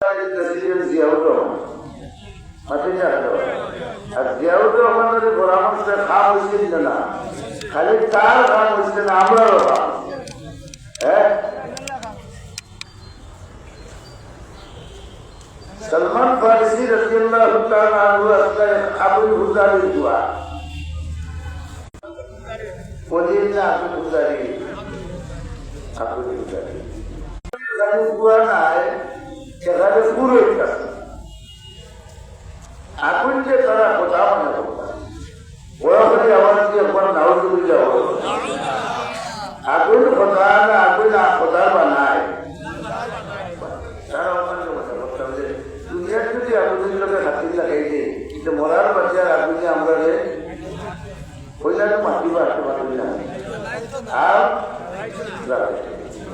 President Ziaur Rahman আর জিয়াউর রহমানের পরামর্শে খাম হয়েছিল না, খালি তার খাম হয়েছে না, আমরাও খাম। হ্যাঁ, সলমান ফারসি রাদিয়াল্লাহু তাআলা আনহু আবুল হুজারির দোয়া বলেন না, আবুল হুজারি দোয়া নাই, সেখানে পুরো আগুন যে তারা কথা মনে করতাম ওরা বলে আমার যে একবার নাউজুবিল্লাহ আগুন কথা না, আগুন কথা বানায় তারা ওখানে কথা করতাম যে দুনিয়ার যদি আগুনের লোকের হাতির লাগাই দেয় কিন্তু মরার বাচ্চার আগুনে আমরা ওইখানে মাটিবা আসতে পারবি না, আর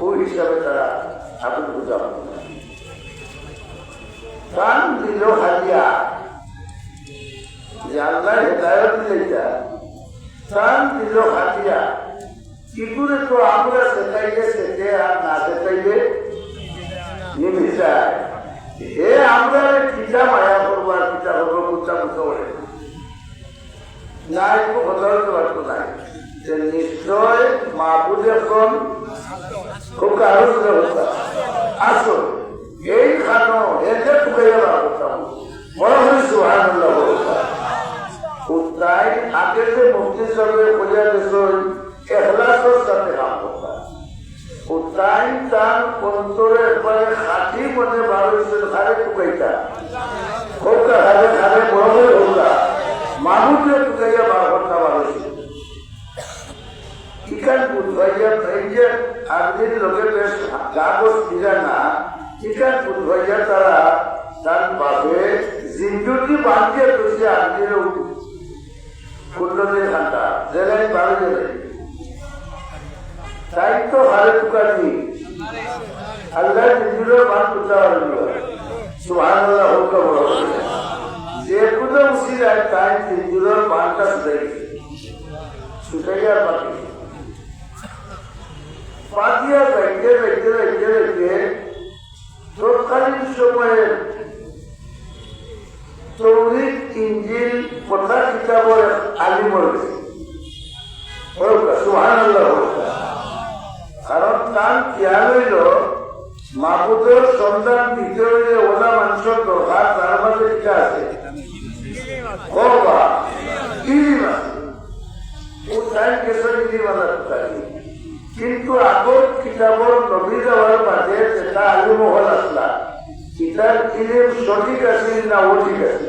ওই হিসাবে তারা আগুন পূজা প্রাণ দিল হাজিয়া যে আল্লাহ হেদায়ত দিলে প্রাণ দিল হাজিয়া কি করে তো আমরা সেটাইলে সেটে আর না সেটাইলে নিমে যায়। হে আমরা কিটা মায়া করবো আর কিটা করবো কুচা কুচা করে না, একটু কথা হতে পারতো নাই যে নিশ্চয় মাহবুদ এখন খুব কারো আসো এই খানো এতে ঢুকাইয়া করতাম বড় হয়ে সুবহানাল্লাহ তাই আগে যে মুফতি সাহেব বোঝা গেছে এখলাসের সাথে কাম করতাম তাই তার অন্তরে একবারে খাঁটি মনে ভালো হয়েছে ঘরে ঢুকাইতা হোকা ঘরে ঘরে বড় হয়ে হোকা মাহবুদে ঢুকাইয়া বার করতে ভালো হয়েছে চিকান বুধভাইয়া এই যে আজকের লোকের কাগজ দিলা না চিকান বুধভাইয়া তারা তার বাপে জিন্দুটি বাঁধিয়ে তুলছে আজকের কুণ্ডলের ঘাটা জেলায় বারো জেলে তাই তো হারে টুকানি আল্লাহ জিন্দুরের বাঁধ তুলতে পারল সুবহানাল্লাহ হোক বড় যে কোনো উসিলায় তাই জিন্দুরের বাঁধটা ছুটাইয়া বাকি পাতিয়া যাইতে যাইতে যাইতে যাইতে তৎকালীন সময়ের তৌরিত ইঞ্জিল কথা কিতাবের আলিমর সুবহানাল্লাহ। কারণ তার খেয়াল হইল মাহবুদের সন্ধান দিতে হইলে ওলা মানুষের দরকার, তার মাঝে টিকা আছে কিন্তু আগর কিতাবর নবী যাওয়ার মাঝে সেটা আলিমহল আসলা কিতাব ইলিম সঠিক আছে না ও ঠিক আছে,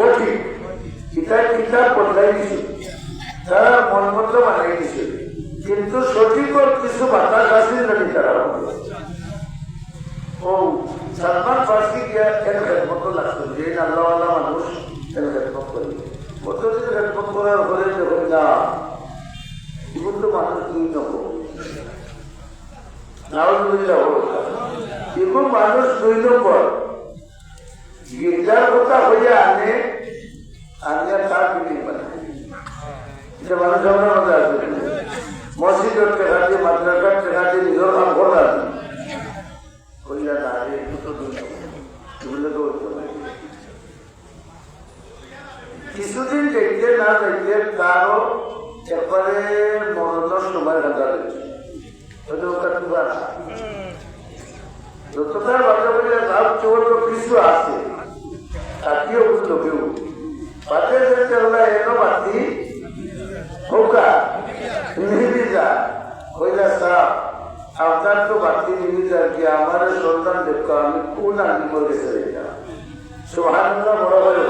ও ঠিক কিতাব কিতাব বদলাই দিছে, তারা মন মতো বানাই দিছে, কিন্তু সঠিক কিছু বাতাস আছে নাকি তারা ও সালমান ফারসি গিয়া এর খেদমত লাগতো যে আল্লাহ আল্লাহ মানুষ এর খেদমত করি কতদিন খেদমত করার পরে দেখুন না এগুলো তো মানুষ দুই নম্বর এগুলো মানুষ দুই নম্বর গির্জার কথা হইয়া আনে আনিয়া তার বিক্রি মানে যে মানুষ আমরা মধ্যে আসবে মসজিদের টেকা দিয়ে মাদ্রাসার টেকা দিয়ে নিজের কাম করা কইলা না রে দুটো দুই এগুলো তো কিছুদিন দেখতে না দেখতে তারও একবারে মনোদর সময় হাজার যতটা বাচ্চা বলে লাভ চোর কিছু আছে তাকেও বুঝলো কেউ পাতে যেতে হলে এলো বাতি হোকা নিবি যা কইলা সাপ আপনার তো বাতি নিবি যা কি আমার সন্তান দেখো আমি কোন আনন্দ গেছে সুবহানাল্লাহ বড় হয়ে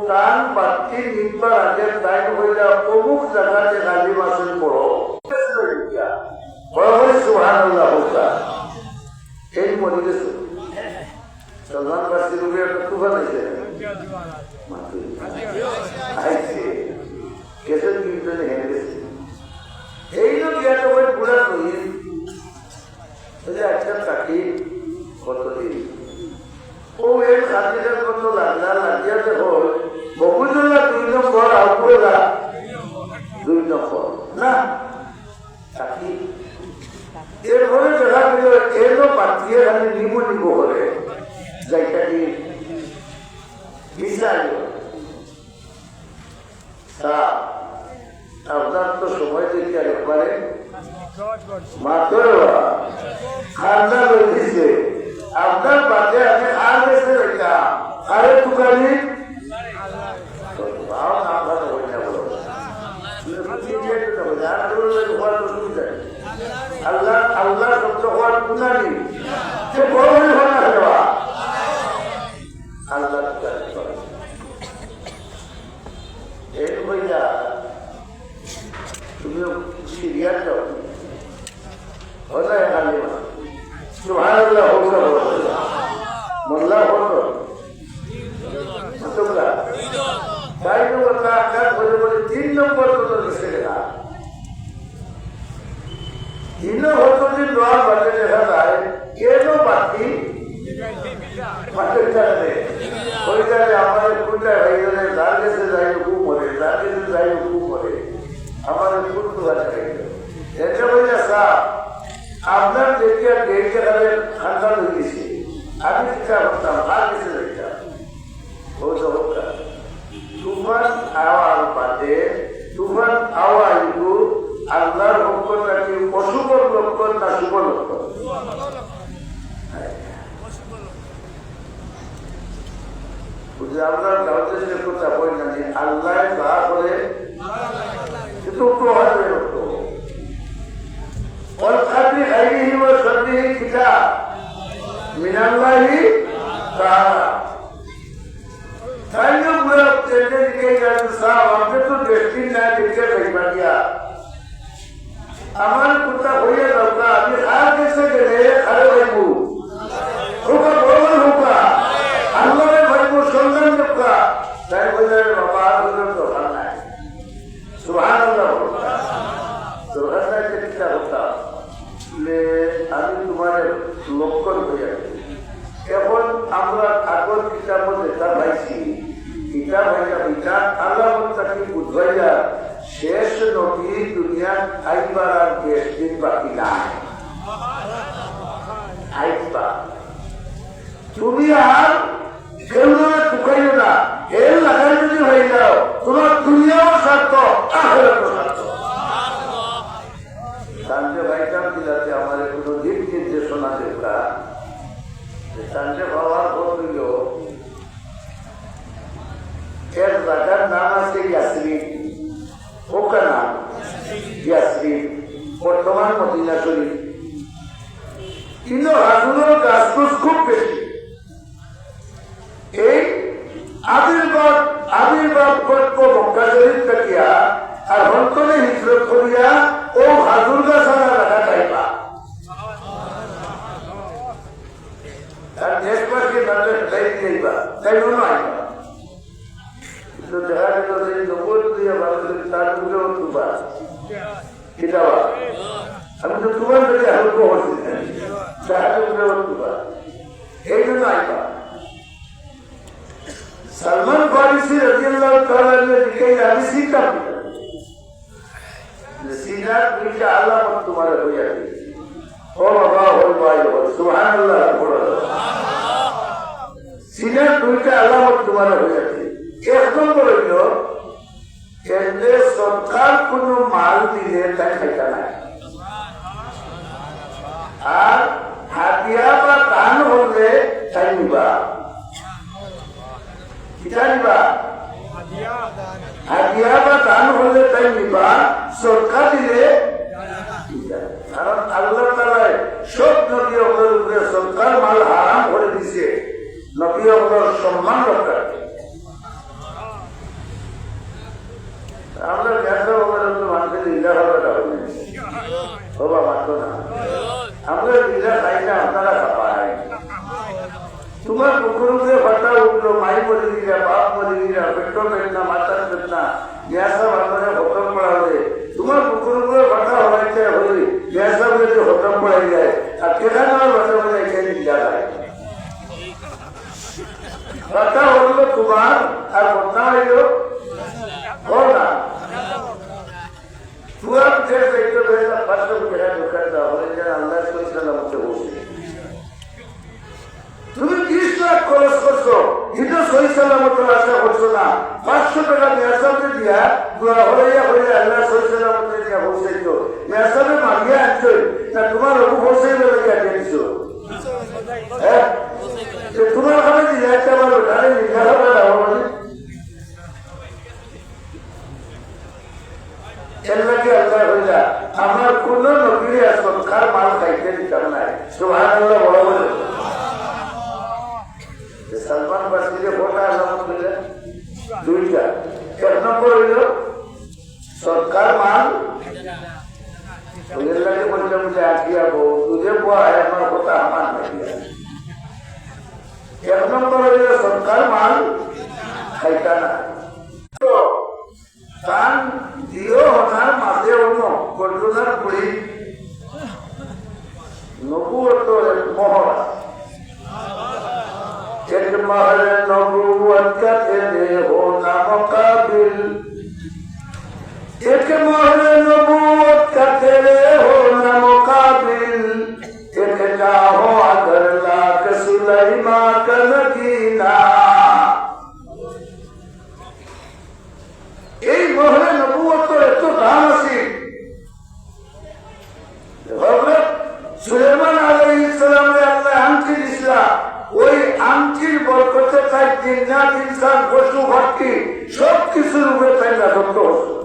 প্রাণ বাতি নিবার আগে তাই হইলা অমুক জায়গাতে গালি মাসুল পড়ো বড় হয়ে সুবহানাল্লাহ হোকা এই মনে গেছে সলমান ফারসি রুবি একটা তুফান আছে কেসে কীর্তনে হেরে গেছে এই লোক ইয়াতে ওই পুরা নই একটা চাকরি কতদিন ও এর খাতিরের কত লাগলা লাগিয়াতে হল বহুজনা দুই নম্বর আউপুরা দুই নম্বর না চাকরি এরপরে দেখা গেল এলো পাঠিয়ে খালি নিবো নিবো করে যাইটা কি বিচার আপনার তো সময় দিতে একবারে মাত্র খান্না রয়েছে আপনার বাদে আমি আর বেসে রইলাম আরে তুকানি আল্লাহ আল্লাহ সত্য হওয়ার গুণানি সে বড় হনা দেওয়া আল্লাহ এই হইয়া তুমিও সিরিয়াস যাও হতায় হালিমা সুবহানাল্লাহ হোক মোল্লা হোক তোমরা তাই তো কথা বলে বলে 3 নম্বর তো লিখে গেলা 3 হতো যে দোয়া বলে দেখা যায় কেন বাকি ওই জায়গায় আমাদের কোনটা হয়ে গেলে যার কাছে যাই খুব মরে যার কাছে যাই খুব মরে আমাদের খুব দোয়া হয়ে গেল এটা বলে সাপ আপনার দেখিয়া দেখে তাহলে ঠান্ডা হয়ে গেছে আমি চিন্তা করতাম আর কিছু দেখতাম ও তো তুফান আওয়ার বাদে তুফান আওয়া কিন্তু আল্লাহর লক্ষণ নাকি অশুভ লক্ষণ না শুভ লক্ষণ আপনার গাউদের কথা বই জানি আল্লাহ যা করে কিন্তু প্রহারের লক্ষ্য والقدر خيره وشره كتاب من الله تعالى তাইলে পুরো তেলে দিকে যাচ্ছে সাহেব আপনি তো দেখছেন না দেখে দেখবা দিয়া আমার কথা হইয়া দরকার আমি আর কেসে গেলে আরে ভাইবু হোকা বড় হোকা আল্লাহর ভাইবু সন্ধান হোকা তাই বলে বাবা আর বলে দরকার নাই সুবহানাল্লাহ দরকার নাই চিন্তা হোকা আমি তোমার লক্ষণ হয়ে যাচ্ছি এখন আমরা আগর কিতাব দেখা পাইছি কিতাব হইয়া বিধান আল্লাহ তাকে বুঝাইয়া শেষ নবী দুনিয়া আইবার আর 20 দিন বাকি নাই আইবা তুমি আর কেউ টুকাইও না এর লাগাই যদি হয়ে যাও তোমার দুনিয়াও স্বার্থ আখিরাতও স্বার্থ সানজে ভাইটাম দিলাতে আমাদের কোনো দিক নির্দেশনা দেখা সানজে বাবার বলল এর জায়গার নাম আছে ইয়াসরিন ওকা নাম ইয়াসরিন বর্তমান মদিনা শরীফ কিন্তু হাজুরের গাছগুলো খুব বেশি এই আবির্ভাব গল্প মক্কা শরীফ থাকিয়া আর হন্তনে হিজরত করিয়া ও হাজুর গাছ রাখা চাইবা আর দেশবাসী তাদের দায়ী যাইবা তাই নয় দেখা গেল যে নবর দিয়া ভারতের তার উপরেও তুবা কিতাবা আমি তো তোমার যদি হালক হচ্ছি তাহার উপরেও তুবা এই জন্য আইবা সালমান ফারিসি রাদিয়াল্লাহু তাআলা দিকে আমি শিখতাম সিনার দুইটা আলামত তোমার হইয়া ও বাবা হল ভাই হল সুবহানাল্লাহ বলো সিনার দুইটা আলামত তোমার হইয়াছে এক নম্বর হইল কেন্দ্রে সরকার কোন মাল দিলে তাই খাইতা নাই আর হাতিয়া বা দান হলে তাই নিবা কিটা নিবা হাতিয়া বা দান হলে তাই নিবা সরকার দিলে কারণ আল্লাহ তাআলা সব নবী ওদের উপরে সরকার মাল হারাম করে দিছে নবী ওদের সম্মান রক্ষা আমরা দেখা ওদের মানুষের লীলা হবে বাবা মাত্র না আমরা লীলা খাই না আপনারা খাপায় তোমার পুকুরে ফাটা উঠলো মাই মরে দিলা বাপ মরে দিলা পেট্রোল পেট না মাথার পেট না গ্যাসা বান্ধবে হতম পড়া হলে তোমার পুকুরে ফাটা হওয়াইতে হলে গ্যাসা বলে হতম পড়াই যায় আর কেখানে বাটা বলে এখানে দিলা যায় ফাটা হলো তোমার আর বদনা হইল না তোমার যে ফাটা কেনা দোকানটা হলে যেন আল্লাহ সালামতে বসে কিন্তু সহি সালামতের আশা করছো না, 500 টাকা মেয়াসাবে দিয়া হইয়া হইয়া আল্লাহ সহি সালামতে দিয়া পৌঁছাইছ, মেয়াসাবে মারিয়া আনছো না তোমার রঘু পৌঁছাইবে লাগিয়া দিয়েছ? হ্যাঁ, তোমার কাছে দিলে একটা বলো তাহলে জিজ্ঞাসা হবে আমার কোন নবীরে সরকার মাল খাইতে দিতাম নাই। সুবহানাল্লাহ বড় বলে সালমান বাসিরে ভোটা আলহামদুলিল্লাহ দুইটা। 1 নম্বর হইল সরকার মাল লাগে বললাম যে আঁকিয়া বউ দুধে পোয়া আমার কথা আমার নাই। 1 নম্বর হইল সরকার মাল খাইতা না। কান দিও হনার মাঝে অন্য কল্পনার পুরী নবুয়ত মহড়া এক মাহরে নবুয়ত কা তেরে হো না মুকাবিল, এক মাহরে নবুয়ত কা তেরে হো না মুকাবিল, এক চাहो अगर लाख सुलैमा का नगीना। এই মহলে নবুয়তের এত দাম আছে। হযরত সুলাইমান আলাইহিস সালামের আল্লাহ আংটি দিছিলেন, ওই আংটির বরকতে তাই জিন্নাত ইনসান পশু পাখি সবকিছুর উপরে তাই রাজত্ব হতো।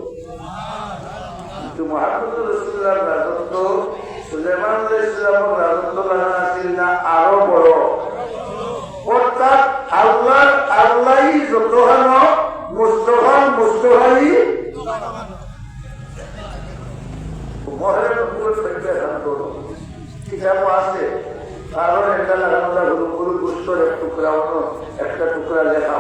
কিন্তু মুহাম্মদুর রাসূলুল্লাহর রাজত্ব সুলাইমান আলাইহিস সালামের রাজত্ব ছিল না, আরো বড়। অর্থাৎ আল্লাহই যতখানো মুস্তফান মুস্তফাই মহলে নবুয়ত থেকে কিতাব আছে। কারণ এটা লাগানোটা গুরু গুস্তর এক টুকরা অন্য একটা টুকরা লেখা।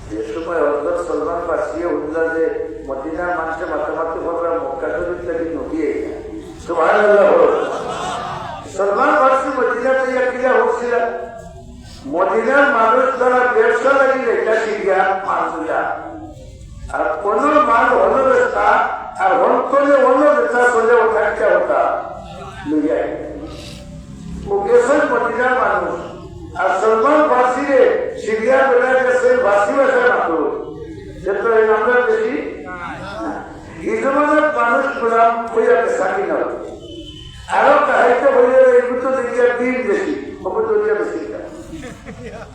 যে সময় হযরত সালমান ফারসি উল্লাহ যে মদিনার মানুষের মাতামাতি করবে মক্কা শরীফ থেকে নকিয়ে সুবহানাল্লাহ। সালমান ফারসি মদিনা থেকে কিলা হচ্ছিল, মদিনার মানুষ তারা ব্যবসা লাগিয়ে এটা শিখিয়া মানুষরা আর কোন মাল হলো বেচা আর হলে অন্য বেচা চলে ওঠাটা হতা লইয়াই ও গেছেন মদিনার মানুষ। আর সালমান ফারসিরে সিরিয়া বেলা গেছে ভাষি ভাষা মাত্র, যেহেতু এই আমরা বেশি এই জমানার মানুষ গোলাম হইয়া বেচা কিনা আরো কাহিতে হইয়া এইগুলো দেখিয়া দিন বেশি অপরিয়া বেশি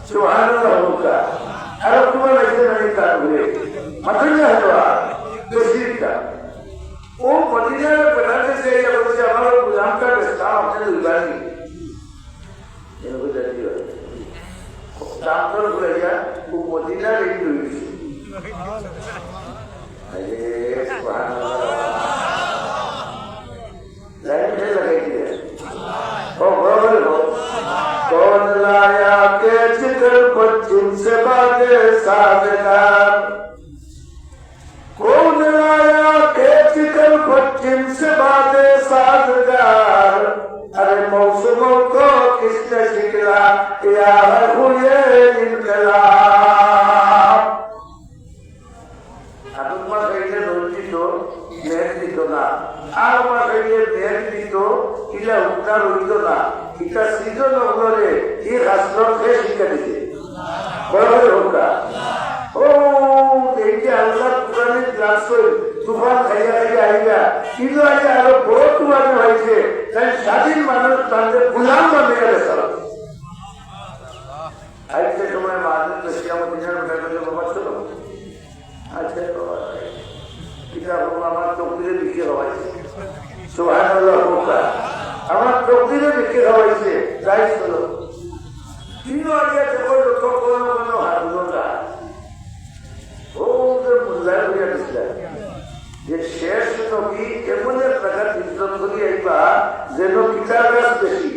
সুবহানাল্লাহ। আরো তোমার লাগছে না এই কাজ ঘুরে মাথায় হওয়া বেশিটা ও মদিনার বেড়াতে সে বলছে আমার গুলামটা বেচা আপনি দুইবারই দাম দর ঘুরে যা ও মদিনার এই রয়েছে। লাগাই দিয়ে ও বড় कौन लाया के जिक्र पश्चिम से बागे साजगार, कौन लाया के जिक्र पश्चिम से बागे साजगार, अरे मौसमों को किसने सिखला या हुए इनकलाब। আগুন মাস হইলে রোদ দিত মেঘ দিত না, আর মাস হইলে মেঘ দিত ইলা উদ্ধার হইত না। এটা সৃজন অঙ্গরে এই রাষ্ট্রকে শিক্ষা দিতে বরাবর হোকা। ও এইটা আল্লাহ পুরানি ক্লাস তুফান খাইয়া খাইয়া আইবা, কিন্তু আজ আরো বড় তুফানে হয়েছে। তাই স্বাধীন মানুষ তাদের গুলাম বানিয়ে গেছে। আজকে সময় মানুষ শিয়ামদিনের বাবা ছিল আজকে কিতাব আমার চোখে লিখে হওয়াইছে। সুবহানাল্লাহ হোকা, আমার চোখে লিখে হওয়াইছে। যাই ছিল তিনও আগে যখন লক্ষ্য কোনো হাজরা ও মূল্যায় হইয়া দিছিলেন যে শেষ নবী এমন এক জায়গা চিন্তন করি আইবা যেন পিতার গাছ বেশি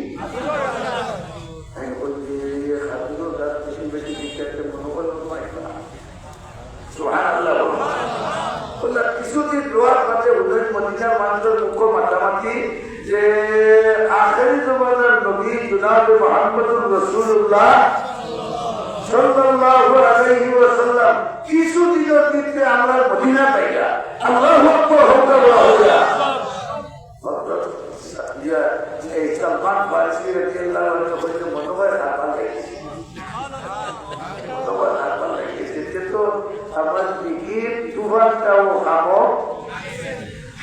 কিছুদিন দোয়ার মাঝে হুজুর মদিনার মানুষের মুখ মাতামাতি যে আখেরি জমানার নবী জনাব মুহাম্মদুর রাসূলুল্লাহ সাল্লাল্লাহু আলাইহি ওয়াসাল্লাম কিছুদিনের ভিতরে আমরা মদিনা পাইলা। আল্লাহু আকবার, এই সালমান ফারসি রাদিয়াল্লাহু আনহু হইতে মনোবল হারবার লাগিয়েছে, মনোবল হারবার লাগিয়েছে। তো আমার দিকির তুফানটাও খামো,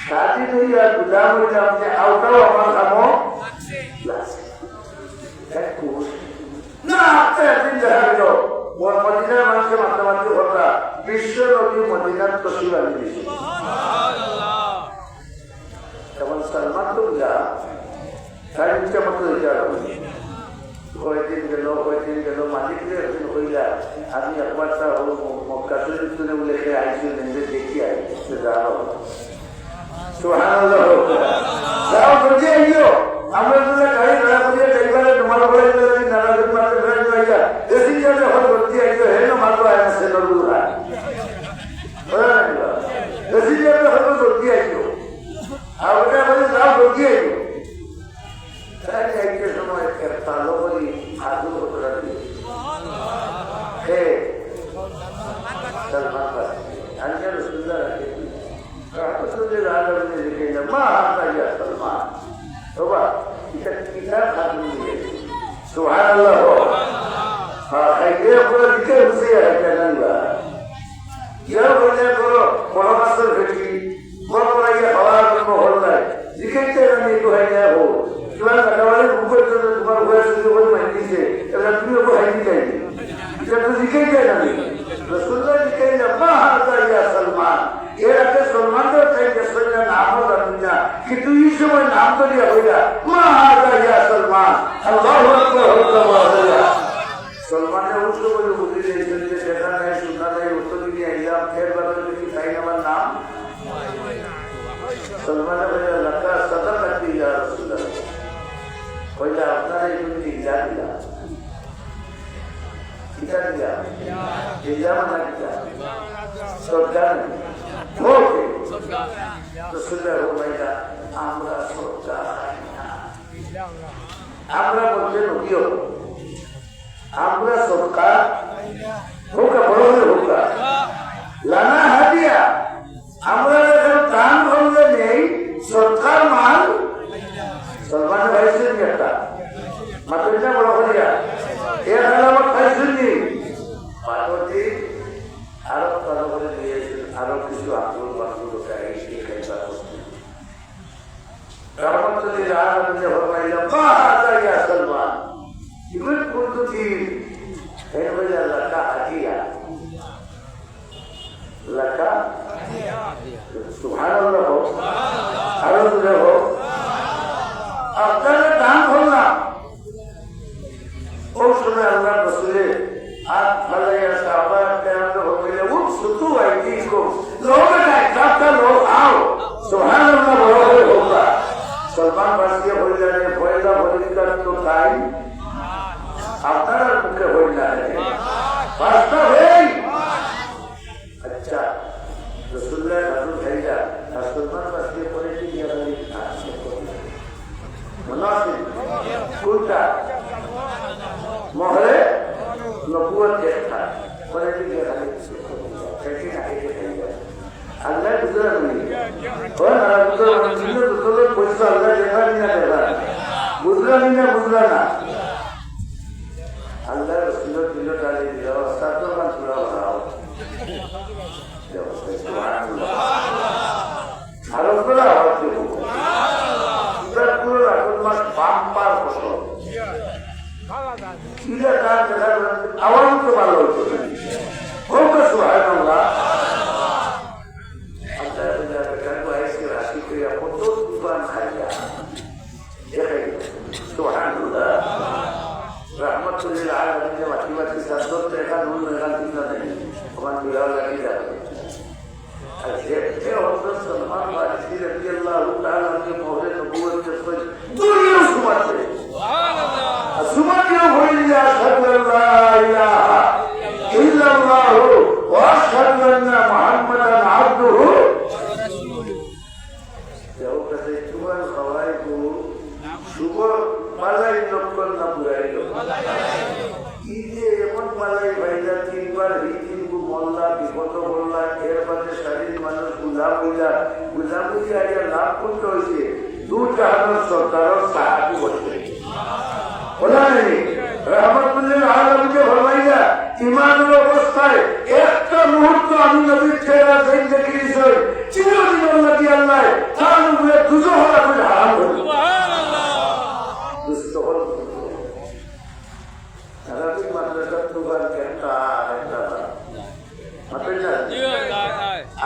স্বাধীন হইয়া গুলাম হইলাম যে আওটাও আমার খামো লাগছে না। একদিন দেখা গেল মদিনার মানুষের মাতামাতি কথা বিশ্ব নদী মদিনার তসিব আনি দিয়েছে। যেমন সালমান তো যা তার ইচ্ছা মতো কয়েকদিন গেল মালিকরে একদিন হইলা আমি একবার তা মক্কা শরীফ তুলে বলে সে আইসি নিজে দেখি আইসে যাওয়া হলো যাও করতে আইও। আমরা যদি গাড়ি ভাড়া করিয়া ড্রাইভারে তোমার বলে নানাদের মাঝে ভেড়া যাইয়া এসি যাবে এখন করতে আইও হেন মারবো আয় না সেলর গুলা এসি যাবে হয়তো করতে আইও আর ওটা বলে যাও করতে আইও। একটার সময় একটা লোকই হাজু ঘটনা দিয়ে সালমান আমি রসুল্লাহ লিখে মা হাতা সালমান বাবা এটা কিতাব হাজু দিয়ে সুবহানাল্লাহ। হ্যাঁ খাইতে পুরো দিকে বসে আছে জানবা ইয়ার বলে করো বড় মাছের ভেটি বড় পড়াইয়া খাওয়ার জন্য হল নাই লিখেছে আমি একটু হয় না হো তোমার কাটাবাড়ি বুকের জন্য তোমার বয়স যখন মাইনিছে এবার তুমি ওকে হাইনি যাইনি এটা তো লিখেই যায় না রসুল্লাহ লিখেই না মা হাতা ইয়া সালমান। এর আগে সলমানদের চাইতে সৈন্য নামও জানি না কিন্তু এই সময় নাম তো দিয়া হইলা মা হাতা ইয়া সালমান আল্লাহু আকবার হইলা সলমানের উৎস বলে বুঝি দিয়েছেন যে দেখা নাই শোনা নাই উত্তর দিকে আইলাম ফের বাদল দেখি তাই আমার নাম সলমানে বলে লাকা সাদাকাতি ইয়া রাসূলুল্লাহ কইলা আপনারা এই তুমি ইজা দিলা কিতা দিলা ইজা মানে কিতা সরকার ওকে রাসূলুল্লাহ বলেন আমরা সরকার আমরা বলতে নকিও আমরা সরকার হোকা বড় হলে হোকা লানা হাদিয়া আমরা যখন দান করলে নেই সরকার মাল সলমান ভাইছেন একটা মাত্রা বড় করিয়া এর আলামত পাইছেননি পার্বতী আরো ভালো করে দিয়েছেন আরো কিছু আন্দোলন বান্দোলন রহমতুল্লাহ আলমে ফরমাইলেন মা হাযা ইয়া সালমান ইকুল কুনতু ফি ফাইনাল্লাহ লাকা হাদিয়া লাকা সুবহানাল্লাহ আরো জোরে হো আপনারা দান করলাম ওই সময় আল্লাহ রসুলে হাত ফালাইয়া সাহাবা কেরাম বললেন উবসুতু আইদিকুম লোকেরা একটা লোক আও সুবহানাল্লাহ বড় হয়ে হোকা সলমান ফারসি হইলেন পয়লা পরিষ্কার তো তাই আপনার মুখে হইলেন বাস্তব এই আচ্ছা রসুল্লাহ রাসূল ভাইরা সলমান ফারসি পরে কি গেলেন মুনাফিক কোনটা মহলে নবুয়ত দেখা পরে কি গেলেন সেটি আগে দেখা আল্লাহ বুঝরা নেই ও না বুঝরা নিলে তো পয়সা আল্লাহ দেখা নিয়ে দেখা বুঝরা নিলে বুঝরা না আল্লাহ রসুলের দিল ডালে দিল সাতর মান সুরা বানাও আরো করে আওয়াজ দেব পুরো রাখুন মাস বাম পার ফসল ইলা কাজ দেখা আওয়াজ তো ভালো হতো হোক সুবহানাল্লাহ রহমতুল্লাহ আলামিন মাটি সাদর দেখা নুন এখান থেকে নেই ওখান বিরাও লাগি যাবে আর যে হযরত সালমান ফারসি রাদিয়াল্লাহু তাআলা কে মহলে নবুয়ত কে সই দুনিয়া সুমাতে সুবহানাল্লাহ সুমাতে হইল আশহাদু আল্লা ইলাহা ইল্লাল্লাহ ওয়া আশহাদু আন্না মুহাম্মাদান আবদুহু ওয়া রাসূলুহু যাও কাছে সুবহান খাওয়াইবো শুভ মালাই লক্ষণ না পুরাইলো ইয়ে এমন মালাই ভাইলা তিনবার হিন্দু মোল্লা বিপদ বললা এর মধ্যে স্বাধীন মানুষ গুলাম হইয়া আইয়া লাভ করতে হয়েছে দু জাহানোর সরকারের সাহায্য বলা নেই রহমতুল্লাহ আলমকে ফরমাইয়া ইমানের অবস্থায় একটা মুহূর্ত আমি নবীর চেহারা দেখে দিয়েছি চিরদিন লাগি আল্লাহ তার উপরে দুজো হওয়া করে হারাম হল মাদ্রাসা তোমার একটা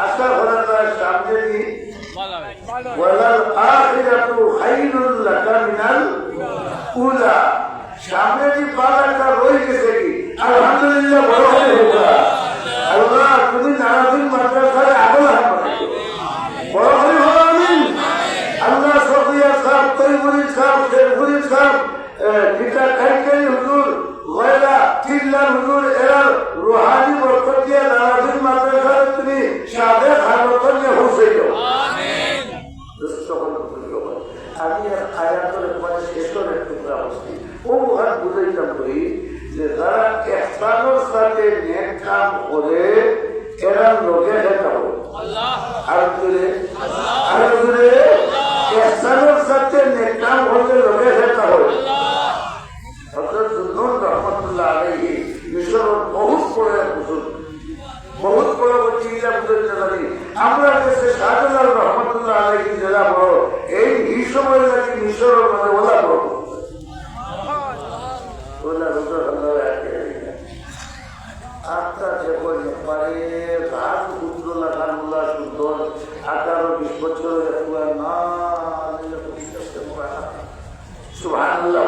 আশা করা যায় সামনে দিন সামনে যে পালাটা রয়ে গেছে কি আলহামদুলিল্লাহ বড় হয়ে আল্লাহ তুমি নারাদিন মাদ্রাসায় আগল বড় হয়ে হল আমিন আল্লাহ সফিয়া সাহেব তৈমুরি সাহেব শেখুরি সাহেব গীতা খাইকারি হুজুর গয়লা চিল্লার হুজুর এরা রুহানি বরকত দিয়ে নারাদিন মাদ্রাসায় তুমি সাবেক হালতন হুসেন আমি আয়াতের মানে শেষের টুকরা বসছি ও আর বুঝাইতাম করি যে যারা ইহসানের সাথে নেক কাম করে এরা লোকে দেখা হয় আর জুড়ে ইহসানের সাথে নেক কাম হলে লোকে দেখা হয় হযরত সুন্নত রহমাতুল্লাহ আলাইহি মিশরের বহুত বড় হুজুর বহুত বড় চিন্তা বুঝতে জানি আমরা দেশে শাহজালাল রহমতুল্লাহ আলাইহি জেলা বড় এই সময় নাকি মিশরের মধ্যে ওলা বড় ওলা রুজুর আল্লাহ আপনার যে বই পারে রাত উজ্জ্বলা গানগুলা সুন্দর 18-20 বছরের না সুবহানাল্লাহ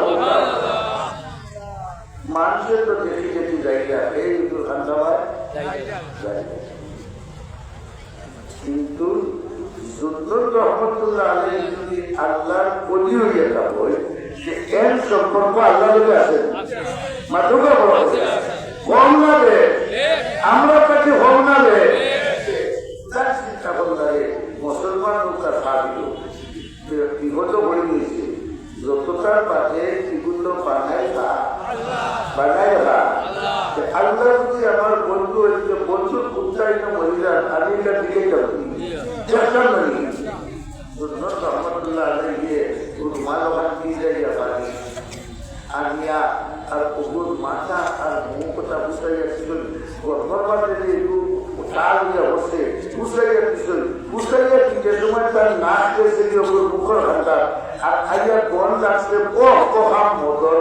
মানুষের তো দেখি দেখি জায়গা এই খান্দাবাদ কিন্তু সুন্নত রহমতুল্লাহ আলাইহি যদি আল্লাহর ওলি হইয়া থাকে যে এর সম্পর্ক আল্লাহর লগে আছে মাতুকা বড় কম না রে আমরা তাকে হোম না রে তার চিন্তা করলে মুসলমান লোকটা ভাবিল বিগত করে নিয়েছে যতটার বাদে সেগুলো বানায় খা আল্লাহ যদি আমার বন্ধু হয়েছে বন্ধুর উচ্চারিত মহিলা আমি এটা দিকে যাবি চেষ্টা করি রহমতুল্লাহ আলাইহি রুমাল ওখান দিয়ে যাইয়া পারি আনিয়া আর ওগুর মাথা আর মুখটা বুঝাইয়া ছিল গর্ভপাত যদি একটু তাল হইয়া বসে বুঝাইয়া দিছিল বুঝাইয়া দিতে সময় তার নাক গেছে ওগুর মুখের হাতা আর আইয়া গন্ধ আসছে কহাম মদর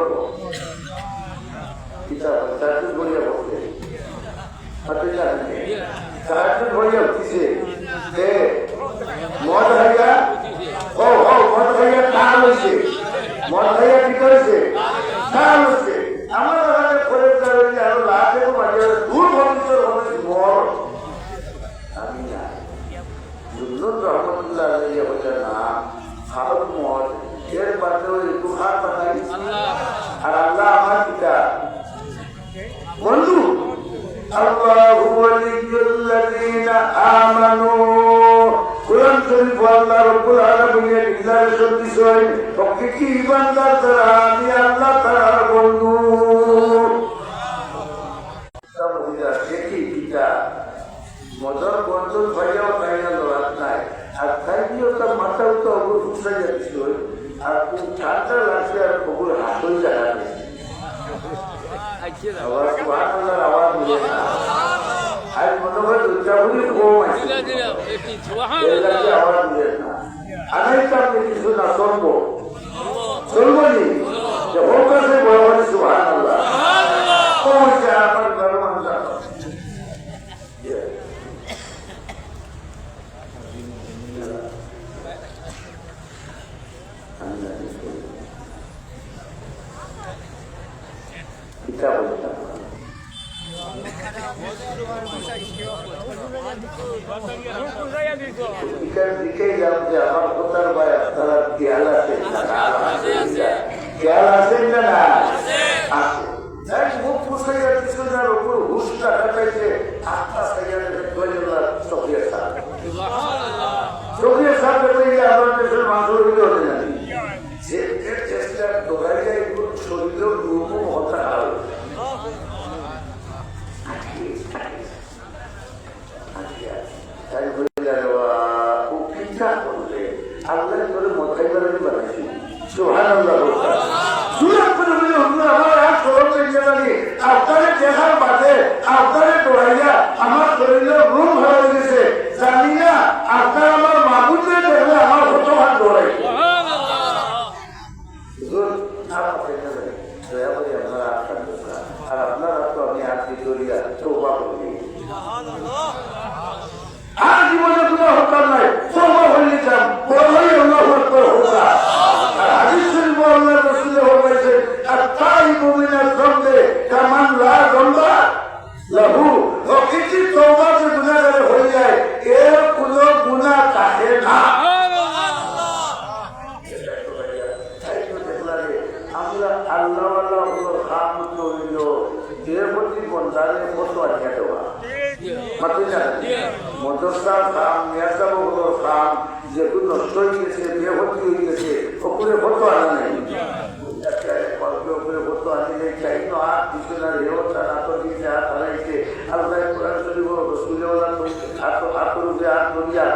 তাহাজুদ ভরিয়া বসে তাহাজুদ ভরিয়া উঠিছে মদ খাইয়া মদ খাইয়া টান হয়েছে মদ খাইয়া কি করেছে টান হয়েছে আমার ওখানে করে আরো লাখে দূর ভবিষ্যৎ হবে মর আমি না সুন্নত রহমতুল্লাহ আলাইহি বলে না খাওয়া মদ এর বাদে ওই দুহাত বানাই আর আল্লাহ আমার পিতা বন্ধু আল্লাহু ওয়ালিয়ুল্লাযীনা আমানু কুরআন শরীফ আল্লাহ রাব্বুল আলামিনের ডিক্লারেশন দিছে প্রকৃতি ইমানদার যারা আমি আল্লাহ তাআলার বন্ধু সাবুদা দেখি পিতা মদর বন্ধু ভাইয়াও তাইয়া লড়াত নাই আর তাইও তার মাথাও তো অবুর ফুসাইয়া দিছিল আর খুব ঠান্ডা লাগছে আর অবুর হাতই জানাবে আওয়াজ মিলে না আজ মনে হয় দুর্গাপুরি কম আছে আওয়াজ মিলে না আনাইটা আপনি কিছু না চলবো নি যে হোক কাছে বড় সুবহানাল্লাহ কম হচ্ছে আমার ঘর মানুষ দিকে যাও যে আমার কোথার ভাই আপনারা খেয়াল আছেন খেয়াল আছেন না আছে মুখ পুষাইয়া কিছুটার উপর হুসটা কাটাইছে আত্মা চকিয়া সাপ চকিয়া সাপ আমার দেশের মানুষ হইলে হতে জানি যে চেষ্টা দোকাই যায় শরীরের রূপও হতা হবে তাই বলে ও পিঠা করলে আল্লাহ করে মথাই করে বানাইছি সুবহানাল্লাহ সুরাত করে বলে আপনারে দৌড়াইয়া আমার শরীরের রুম হয়ে গেছে, জানি না আপনার আমার মাহবুবকে দেখলে আমার কত হাত দৌড়াই। আর আপনারা তো আমি হাত দৌড়িয়া তৌবা করি, আর জীবনে কোনো হকার নাই, তৌবা হইলে যাম বড়ই আল্লাহু আকবার হোকা। আর হাদিস শরীফে আল্লাহর রাসূল বলেছেন, আত-তাইবু মিনাল যামবি কামান লা যামবা লাহু। প্রকৃতি তওবা যে গুনাহগার হয়ে যায়, এর কোনো গুনাহ থাকে না। আমরা আল্লাহ আল্লাহ খাম হইল এর প্রতি বন্ধারে কত আজ্ঞা দেওয়া মদরসার খাম মেয়াজাবগুলোর খাম যেগুলো নষ্ট হয়ে গেছে, বেহতি হয়ে গেছে, ওপরে কত আনা নাই, ওপরে কত আনিলে চাই না হাত পিছনে রেওতা হাত দিতে হাত হারাইছে। আল্লাহ কোরআন শরীফ রসুলেওয়ালা হাতের উপরে হাত ধরিয়া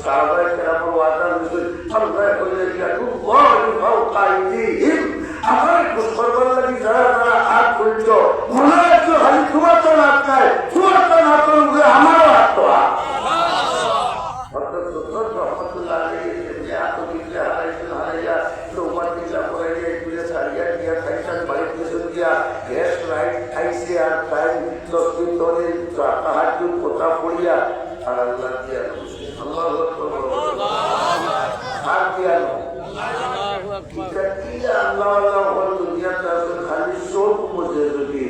সাহাবায়ে কেরামের ওয়াদা হয়েছে, আল্লাহ কইলে আমার করবার লাগি যারা যারা হাত করছ মনে রাখছো খালি তোমার তো হাত নাই, তোমার তো হাতের উপরে আমারও হাত তো হাত। কথা পড়িয়া আর আল্লাহ দিয়া হাত দিয়া আল্লাহ আল্লাহ দুনিয়াতে আসলে খালি শোক মুঝে যদি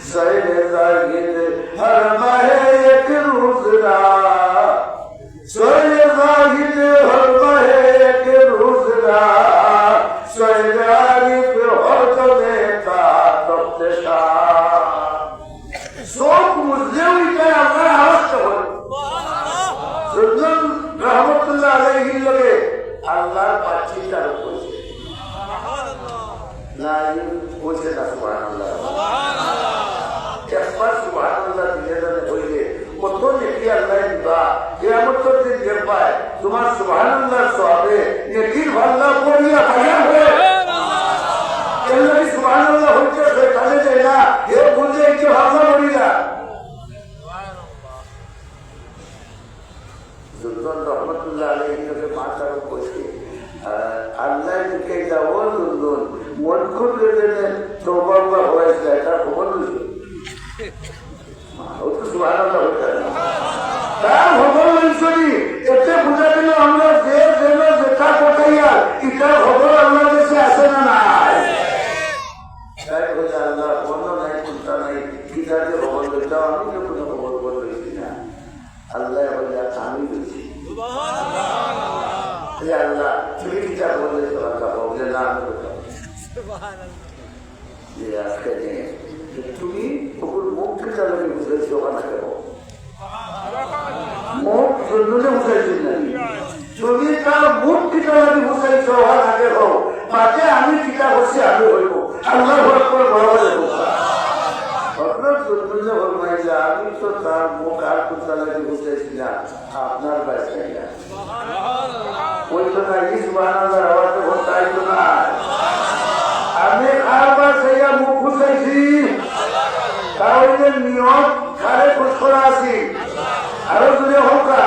সহে জাহিদ হর মাহে এক রোজরা, সহে জাহিদ হর মাহে এক রোজরা, সহে জারিফ হর জমে তা তফতেশা। শোক মুঝলেও এটাই আপনার আওয়াজটা হয়। সুন্দর রহমতুল্লাহ আলাইহির লগে আল্লাহর পাচ্ছিটা কইছে না, কইছে না সুবহানাল্লাহ। একবার সুবহানাল্লাহ দিলে জানে হইলে কত নেকি আল্লাহ দিবা, কিয়ামতের দিন টের পায় তোমার সুবহানাল্লাহর সওয়াবে নেকির ভাল্লা পড়িয়া বায়া হয়ে আল্লাহ সুবহানাল্লাহ হইছে কাজে যায় না, এ বুঝে কি ভাবনা করি না। সুলতান রহমতুল্লাহ আলাইহিকে মাতার কইছে আল্লাহ কে যাও সুলতান মন খুলে দেনে তওবা হয়েছে, এটা খবর দিছে ও তো সুবহানাল্লাহ হইছে তার খবর লইছনি। এতে বুঝা দিল আমরা যে যেন যেটা কোথাইয়া এটা খবর আল্লাহ কাছে আছে না নাই। তাই বলে আল্লাহ বন্ধ নাই, চিন্তা নাই, কিতাবে খবর লইতে আমি তো কোনো খবর বলছি না, আল্লাহ বলে আমি বলছি আল্লাহ তুমি কিতাব বললে তোমার বলে না তুমি ওর মুখকে চালাকে বুঝেছি ওখানে কেন মুখ জন্য বুঝাইছি না, তুমি তার মুখকে চালাকে বুঝাইছ ওখানে আগে হোক মাঝে আমি কিতা করছি আমি হইব আল্লাহ আমি তো তার মুখ আর চালাকে বুঝাইছি না, আপনার বাসায় না ওই তো না সুবহানাল্লাহর আওয়াজে ভর্তা আইতো না। আমি খাবার সেইয়া মুখ খুঁজাইছি তাহলে নিয়ম খারে খুশকরা আছি আরো দূরে হোকা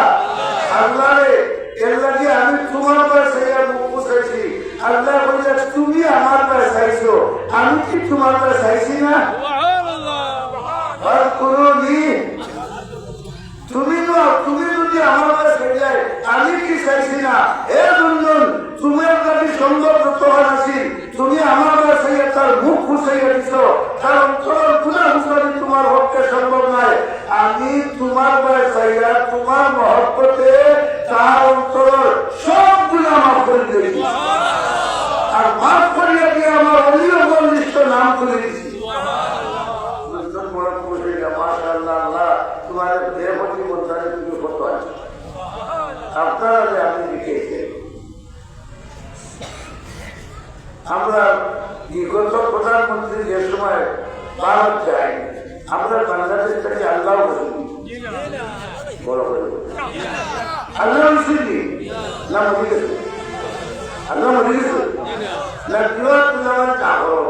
আল্লাহরে এর লাগে আমি তোমার সেইয়া মুখ খুঁজাইছি। আল্লাহ বললে তুমি আমার কাছে চাইছো, আমি কি তোমার কাছে চাইছি না? তুমি যদি আমার কাছে যায় আমি কি চাইছি না? এ দুজন তোমার কাছে সম্ভব তখন আছি, তুমি আমার কাছে তার মুখ খুঁজাইয়া দিছ, তার অন্তর গুণা খুঁজানি তোমার পক্ষে সম্ভব নয়। আমি তোমার কাছে চাইয়া তোমার মহব্বতে তার অন্তর সব গুণা মাফ করে দিয়েছি, আর মাফ করিয়া দিয়ে আমার অলিও বলিষ্ঠ নাম তুলে দিছি। তোমার দেহপতি বন্ধারে তুমি কত আছে আপনারা যে আপনি লিখেছে। আমরা বিগত প্রধানমন্ত্রী যে সময় ভারত যাই আমরা বাংলাদেশ থেকে আল্লাহ বড় করে আল্লাহ না মনে গেছে আল্লাহ মনে গেছে না দিওয়ার তুলাবারি না হলো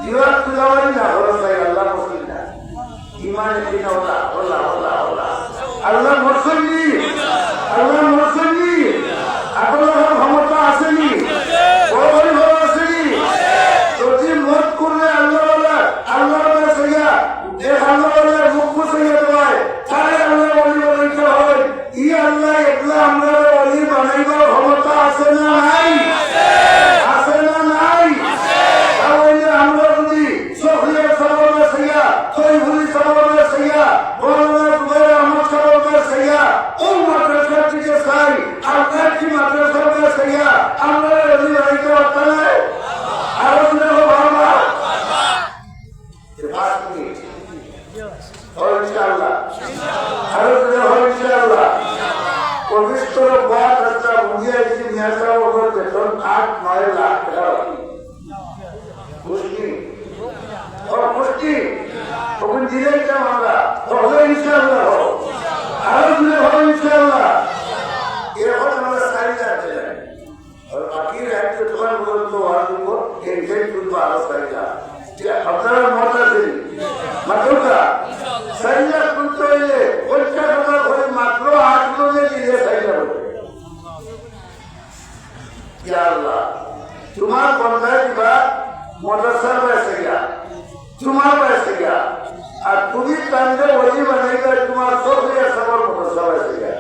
দিওয়ার তুলাবারি না হলো তাই আল্লাহ মসজিদ না ইমানে কিনা ওলা ওলা ওলা ওলা আল্লাহ মরসনি আল্লাহ মরসনি আপনার ক্ষমতা আসেনি বড় বড় আসেনি যদি মত করলে আল্লাহ আল্লাহ সইয়া এক আল্লাহ মুখ্য সইয়া দেওয়ায় তাই আল্লাহ অলি বানাইতে হয় ই আল্লাহ একলা আমরা অলি বানাইবার ক্ষমতা আছে না নাই আছে না নাই তাহলে আমরা যদি সফিয়া সালামে সইয়া তৈবুলি সালামে সইয়া বলনা জুবাইর আহমদ সালামে সইয়া ও মাদ্রাসা থেকে চাই আপনার কি মাদ্রাসা সইয়া আমরা অলি বানাইতে পারতাম আরো শুনে হো বাবা ইনশাআল্লাহ আরো শুনে হো ইনশাআল্লাহ পবিত্র বাত একটা বুঝিয়েছি নেতা ওপর বেতন 8-9 লাখ টাকা খুশি ও খুশি তখন দিলেইতাম আমরা তবে ইনশাআল্লাহ আরো শুনে হো ইনশাআল্লাহ এখন আমরা সাইডে আছে আর বাকি রাজ্য তোমার পর্যন্ত ওয়াজিব এনজয় করবো আরো সাইডা আপনারা মত আছে মাত্রটা সাইডা করতে হইলে 50,000 করে মাত্র 8 জনে দিলে সাইডা হবে ইয়া আল্লাহ তোমার বন্ধায় দিবা মাদ্রাসার বয়সে গিয়া তোমার বয়সে গিয়া আর তুমি তান্ডে ওলি বানাইবা তোমার সফিয়া সবার মাদ্রাসা বয়সে গিয়া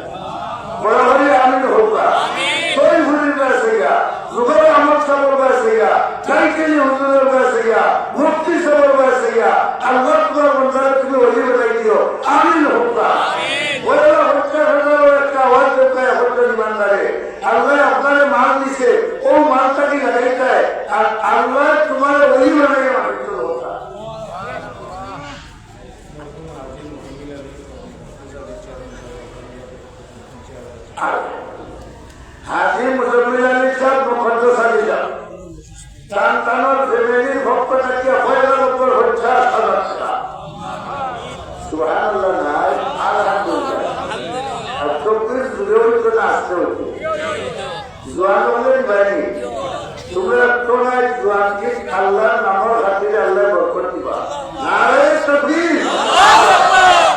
বরাবরই আমিন হোকা তোই হুজুরের বয়সে গিয়া জুবাইর আহমদ সাহেবের বয়সে গিয়া কাইকেলি হুজুরের বয়সে গিয়া মুফতি সাহেবের বয়সে গিয়া আল্লাহ তোমার বন্ধায় তুমি ওলি বানাই দিও আমিন হোকা ওরা হত্যা হাজার একটা আওয়াজ দেখায় হত্যা ইমানদারে আল্লাহ আপনার মাল দিছে ও মালটাকে লাগাইতে আর আল্লাহ তোমার ওলি বানাই মানিত হোকা হাজি মুজম্মিল আলী সাহেব মুকদ্দাস আলী সাহেব তার ফ্যামিলির ভক্ত থাকিয়া পয়লার উপর হচ্ছে 8,000 টাকা সুবহানাল্লাহ নাই আলহামদুলিল্লাহ আর 24 জুড়ে হইতো না আসতে হইতো জোয়ান হলেন বাইনি তোমরা তো নাই জোয়ানকে আল্লাহর নামের খাতিরে আল্লাহ বরকত দিবা নারে তাকবীর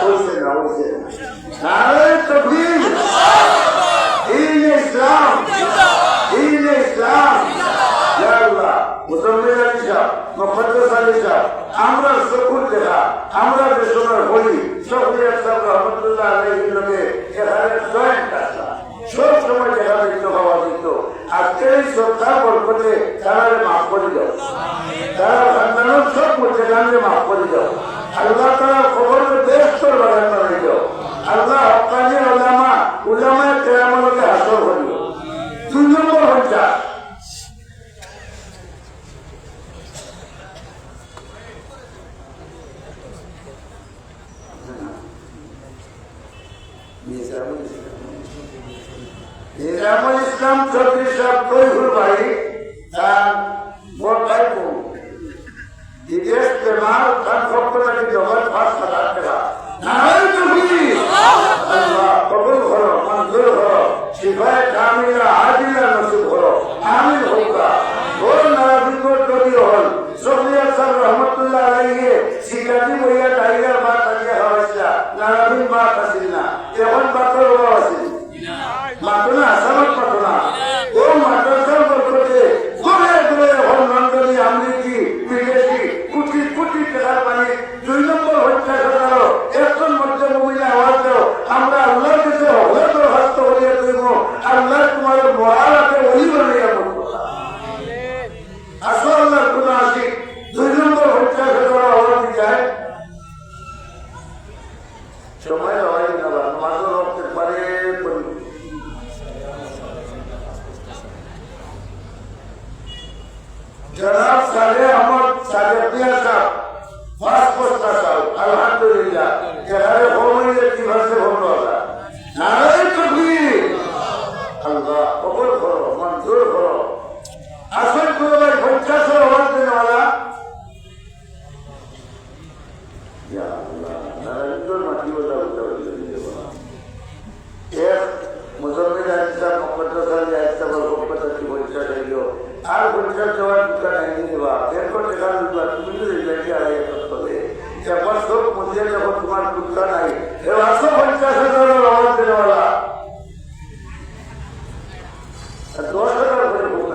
হইছে না নারে তাকবীর ইসলাম ইয়া আল্লাহ মুসলমান আলী সাহেব মুকদ্দাস আলী সাহেব আমরা সকল দেখা আমরা দেশের হলি সফিয়া সাহেব রহমতুল্লাহ আলাইহির লগে এখানে জয়েন্ট আসা সব সময় দেখা দিত হওয়া দিত আজকের এই সপ্তাহ বরকতে তারা মাফ করে দাও তারা সন্তানের সব মুসলমানকে মাফ করে দাও আল্লাহ তারা খবর বেশ তোর বাগান বানাই দাও আল্লাহ হকানি উলামায়ে কিরামকে হাসর করিও 2 নম্বর হচ্ছে নিজামুল ইসলাম চৌধুরী সাহেব তৈহুর ভাই তার মোট ভাই বোন বিদেশ বেমার তার পক্ষ থেকে জগৎ 5,000 টাকা আল্লাহ কবুল করো মঞ্জুর করো শিফায়ে কামিলা আদিলা নসিব করো আমিন হোকা ওর নারাবিন্দর তৈরি হল সফিয়া সাহেব রহমতুল্লাহ আলাইহি শিকারি বইয়া টাইগার বাত আগে হওয়াইছা নারাবিন বাত আসিল না এখন বাতর হওয়া আসিল মাতনা আসামত মাতনা ও মাদ্রাসার বরকতে ঘুরে ঘুরে হল লন্ডনী আমেরিকি বিদেশি কোটি কোটি টাকার পানি 2 নম্বর হত্যা করারও একজন মধ্যভূমিতে আওয়াজ দাও আমরা আল্লাহর কাছে হলে দরখাস্ত করিয়া দেব আল্লাহ তোমার মহারাতে ওলি বানাইয়া বলবো আসো আল্লাহর কোন আশিক 2 নম্বর হত্যা করার আওয়াজ যায় সময় হয় না মাঝে রক্তে পারে জনাব সালে আহমদ সাজেদিয়া সাহেব পাসপোর্টটা সাহেব আলহামদুলিল্লাহ এখানে হোমিয়ে কিভাবে হলো নারে তাকবীর আল্লাহ কবুল করো মঞ্জুর করো আসল করে ভাই 50 হওয়ার দিন ওয়ালা ইয়া আল্লাহ নারে তো মাটি ওলা এক মুজম্মিল আলী সাহেব মুকদ্দাস আলী সাহেব বরকত কি বলছে দিও আর বলছে জবাব দোকান এনে দেবা এরপর দেখা দিবা তুমি তো রিলেটি আড়াই করতে একবার চোখ মুছে যখন তোমার কুত্তা নাই 150,000 আওয়াজ দেওয়ালা 10,000 করে ভোগ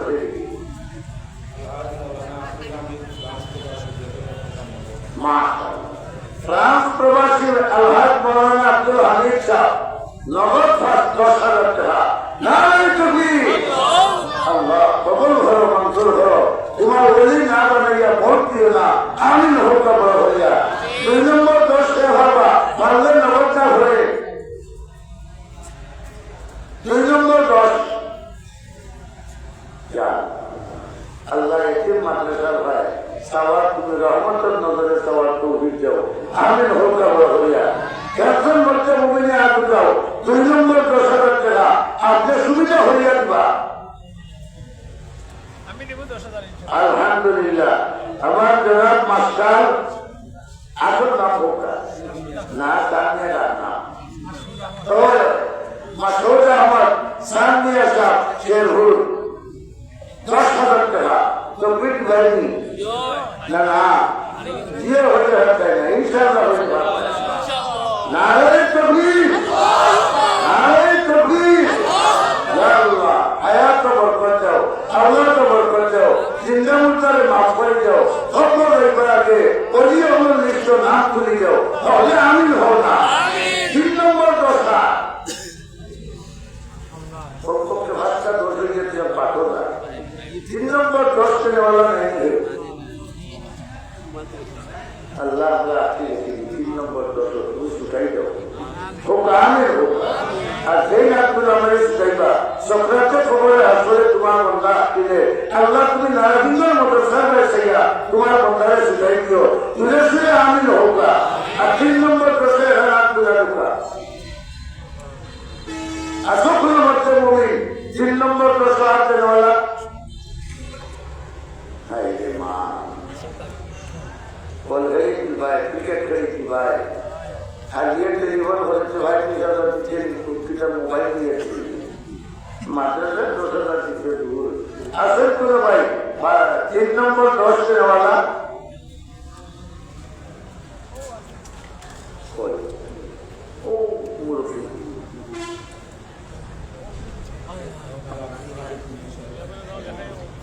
ফ্রান্স প্রবাসী আলহাজ মৌলানা আব্দুল হামিদ সাহ নগদ 10,000 টাকা নাই তুমি আল্লাহ কবুল করো মঞ্জুর করো তোমার ওলি না বানাইয়া ভোট দিও না আমিন হোক বড় হইয়া 2 নম্বর 10 টাকা ভাবা পারলে নগদটা হয়ে 2 নম্বর 10 আল্লাহ এটিম মাদ্রাসার ভাই সওয়াব তুমি রহমতের নজরে সওয়াব তৌফিক দাও আমিন হোক বড় হইয়া একজন বাচ্চা মুমিনে হাত দাও 2 নম্বর 10,000 টাকা আপনি সুবিধা হইয়া দিবা আলহামদুলিল্লাহ আমার জনাব মাস্টার আসল নাম হোকা না সামনে না মাসুদ আহমদ সামনিয়া সাহ শেরহুর 10,000 টাকা তো পিট ভাইনি না না ये হয়ে যাচ্ছে না ইনশাআল্লাহ হয়ে যাবে নারে তাকবীর নারে তাকবীর ইয়া আল্লাহ হায়াত বরকত দাও আওলাদ বরকত দাও জিন্দা মুর্দারে মাফ করে দাও খবর রাখবার আগে ওলি আমল লিস্ট নাম তুলে দাও তাহলে আমিন হও না আমিন 3 নম্বর কথা কমপক্ষে ভাষা দোষ হয়ে গেছে পাঠো না 3 নম্বর 10 দেনে वाला नहीं है अल्लाह अल्लाह की 3 নম্বর 10 তুমি শুকাই দাও হোক আমিন হোক আর যেই আব্দুল্লাহ মারি শুকাইবা সক্রাতে খবরে আসলে তোমার বন্ধা দিলে আল্লাহ তুমি নারাবিন্দর মতো সাহায্য চাইয়া তোমার বন্ধারে শুকাই দিও তুলে শুনে আমিন হোক আর 3 নম্বর 10 এর আব্দুল্লাহ হোক আসল মধ্যে মুমিন 3 নম্বর 10 হাত দেওয়ালা হায় রে মা বল গই কি ভাই ক্রিকেট খেলি কি ভাই আর ये टेलीफोन হচ্ছে ভাই নিজারা দিতে কম্পিউটার মোবাইল দিয়েছি মাদ্রাসা 2,000 দিতে দূর আসল করে ভাই 3 নম্বর 10 এর वाला কই ও মুরফি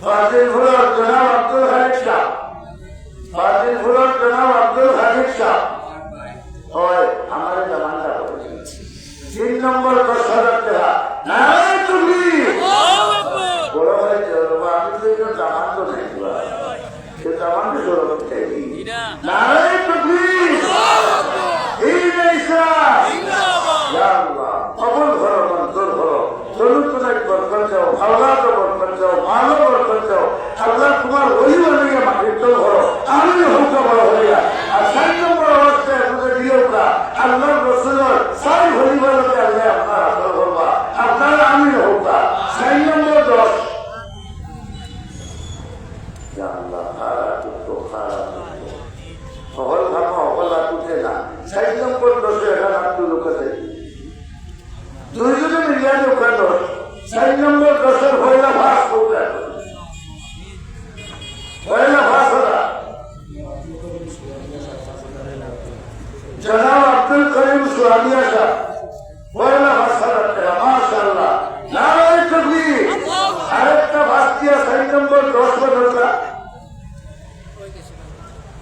ফাজিল ফুলার জনাব আব্দুল হামিদ শাহ ফাজিল ফুলার জনাব আব্দুল হামিদ শাহ হয় আমাদের জামানটা করেছে 3 নম্বর 10,000 টাকা নাই তুমি বড় ভাই জরবা আমি তো এটা জামান তো নাই সে জামান তো জরবা চাই নাই তুমি এই নেইসা ইয়া আল্লাহ কবুল করো মঞ্জুর করো চলুন বরকত দাও আওলাদ বরকত দাও মাল বরকত দাও আল্লাহ তোমার ওই বানিয়ে মাটির তো করো আমি হোক বড় হইয়া আর 4 নম্বর অবস্থায় আপনাদের দিয়েও না আল্লাহ রসুলের সাই হরিবালকে আল্লাহ আপনার আসল করবা আপনার আমি হোক 4 নম্বর 10 আল্লাহ খারাপ তো খারাপ সকল ভাবো সকল আতুতে না 4 নম্বর 10 এখন আপনি লোকেছে দুইজনে মিলিয়া লোক 4 নম্বর 10 এর পয়লা ভাস করতে পয়লা ভাস হলা জনাব আব্দুল করিম সুহানিয়া সাহেব পয়লা ভাস হলা মাশাআল্লাহ নারে তাকবীর আরেকটা ভাস দিয়া 4 নম্বর 10 বদলটা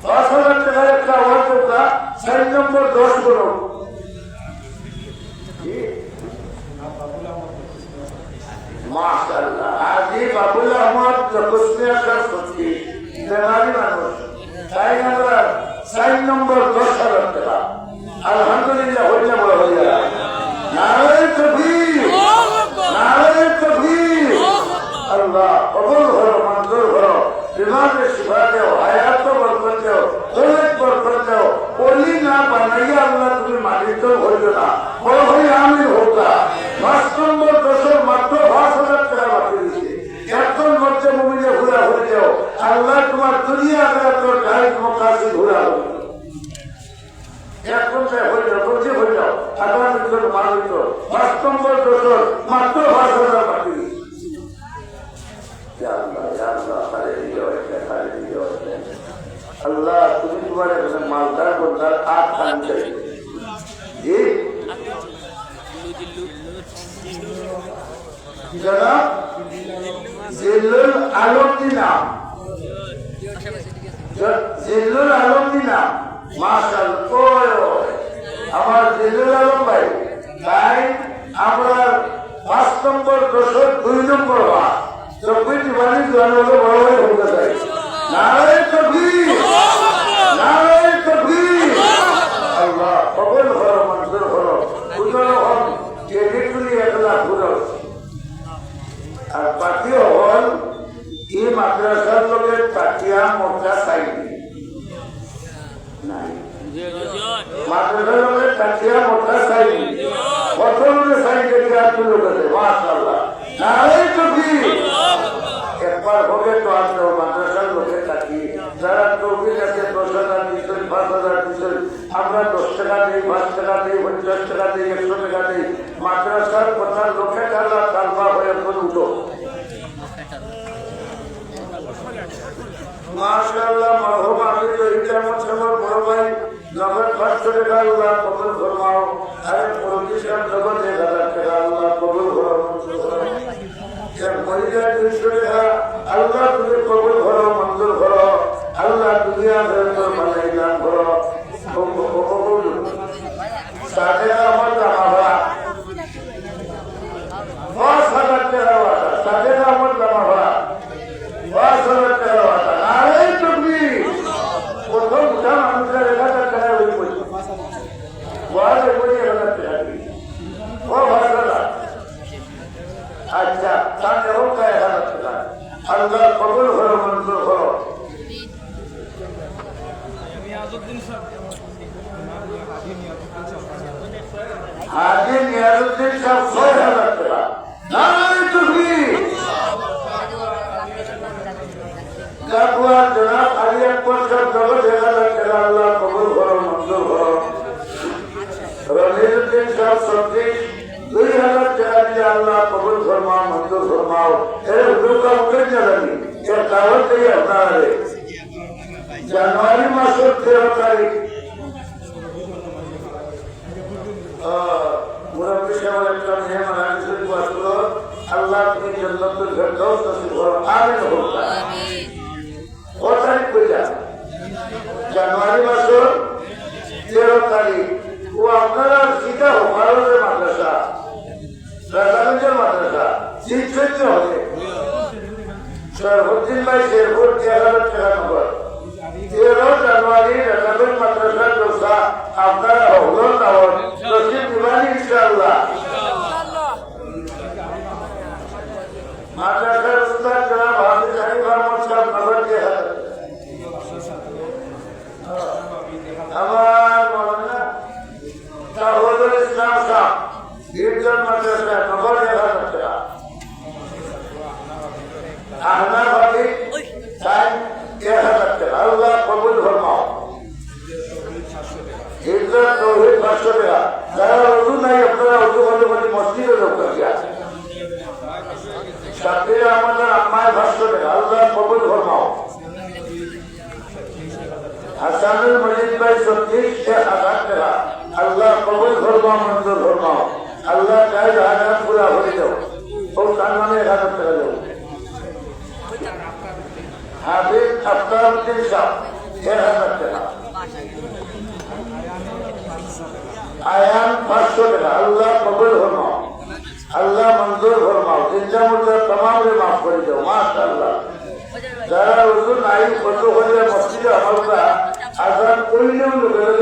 10,000 টাকার একটা আওয়াজ হোকা 4 নম্বর 10 বলো মাশাআল্লাহ আজি বাবুল আহমদ জকুসমিয়া সাহেব সত্যি বেমারি মানুষ 4 নম্বর 10,000 টাকা আলহামদুলিল্লাহ হইয়া বড় হইয়া নারে তাকবীর নারে তাকবীর আল্লাহ কবুল করো মঞ্জুর করো বিমানে শিফা দাও হায়াত বরকত দাও দৌলত বরকত দাও ওলি না বানাইয়া আল্লাহ তুমি মালিক হইও না বড় হইয়া আমিন হোক 5 নম্বর 10 মাত্র 5,000 টাকা বাকি দিয়েছে একজন মধ্যে মুমিনে ঘুরা হয়ে যাও আল্লাহ তোমার দুনিয়া আখিরাতের গাইড মকাসিদ ঘুরা হবে এখন হয়ে যাও বলছে হয়ে যাও আগামী দিন মানিত 5 নম্বর 10 মাত্র 5,000 বাকি দিয়েছে আল্লাহ আল্লাহ আল্লাহ তুমি তোমার এখানে মালদার বলতার আর খান চাই জি জনাব জিল্লুল আলমগীর নাম জিল্লুল আলমগীর নাম মাশাআল্লাহ আমার জিল্লুল আলম ভাই তাই আমরা 5 নম্বর দশক 2 নম্বর ওয়ার্ড 24 বাণী জনগণ বড় ভাই হতে চাই নারায়ে তাকবীর নারায়ে তাকবীর আল্লাহ কবুল করো মঞ্জুর করো উজল হন যে নিকুলি একলা ঘুরো আর বাকি হল এই মাদ্রাসার লোকের তাকিয়া মোটা চাইনি নাই মাদ্রাসার লোকের তাকিয়া মোটা চাইনি কত লোকে চাই দেখে আর তুই লোকেছে মাশাআল্লাহ নারায়ে তাকবীর একবার হবে তো আমরা মাদ্রাসার লোকের তাকি যারা তৌহিদ আছে 10,000 দিচ্ছেন 5,000 দিচ্ছেন আমরা 10 টাকা দিই 5 টাকা দিই 50 টাকা দিই 100 টাকা দিই মাদ্রাসার কথা লোকে আল্লাহ তালবা হয়ে উঠো মাশাআল্লাহ মরহুম আমি তো ইজামত সমর বড় ভাই নগদ 500 টাকা আল্লাহ কবুল ফরমাও আরে প্রতিষ্ঠান নগদ 1000 টাকা আল্লাহ কবুল ফরমাও সব মরিদা 200 টাকা আল্লাহ তুমি কবুল করো মঞ্জুর করো আল্লাহ দুনিয়া ভেতর ভালাই দান করো কবুল সাদে আমার জামাবা 10,000 টাকা ওয়াটা সাদে আমার জামাবা 10,000 টাকা ওয়াটা নারায়ে তাকবীর প্রথম দাম আমাদের 1000 টাকা হয়ে পড়ছে ওয়ালে বলি 1000 টাকা ও ভাষাটা আচ্ছা তাকে হোক 1000 টাকা আল্লাহ কবুল করো মঞ্জুর করো হাজি নিয়াজউদ্দিন সাহেব 6,000 টাকা নারায়ে তাকবীর গাকুয়া জনাব আলী আকবর সাহেব নগদ 1000 টাকা আল্লাহ কবুল করো মঞ্জুর করো রনিউদ্দিন সাহেব 2,000 টাকা দিয়ে আল্লাহ কবুল ফরমাও মঞ্জুর ফরমাও এর হুজুরকা উঠে জানি এর দাওয়াত দিয়ে আপনারা জানুয়ারি মাসের 13 তারিখ মুরব্বী সাহেব একটা মেহমান আনিসুল বাসুর আল্লাহ তুমি জান্নাতুল ফেরদাউস নসিব করো আমিন হোক কত তারিখ কইলা জানুয়ারি মাসের 13 তারিখ ও আপনারা সিধা ভারতের মাদ্রাসা রাজাগঞ্জের মাদ্রাসা শিবচন্দ্র হবে সরফুদ্দিন ভাই শেরপুর 11,000 টাকা নম্বর 13 জানুয়ারি রাজাগঞ্জ মাদ্রাসা জলসা আপনারা হলো দাওয়াত নসিব দিবানি ইনশাআল্লাহ মাদ্রাসার উস্তাদ জনাব হাফিজ হানিফ আহমদ সাহেব নগদ 10,000 আমার মৌলানা তাওহিদুল ইসলাম সাহেব গিরজন মাদ্রাসা নগদ 1000 টাকা আহনাফ আলী সাহেব 10,000 টাকা আল্লাহ কবুল ফরমাও গিরজন তৌহিদ 500 টাকা যারা উজু নাই আপনারা উজু করলে মসজিদে লোক করিয়া শাকির আহমদ আম্মায় 500 টাকা আল্লাহ কবুল ফরমাও হাসানুল মজিদ ভাই 36,000 টাকা আল্লাহ কবুল ফরমাও মঞ্জুর ফরমাও আল্লাহ চাই হাজার পুরা হয়ে যাও ও কানমানে 1000 টাকা দেব হাফিজ আফতারউদ্দিন সাহেব 1000 টাকা আয়ান 500 টাকা আল্লাহ কবুল ফরমাও আল্লাহ মঞ্জুর ফরমাও জিন্দামুল্লাহ तमाम মাফ করে দাও মাশাআল্লাহ যারা উজু নাই কত হলে মসজিদে আমরা আযান কইলেও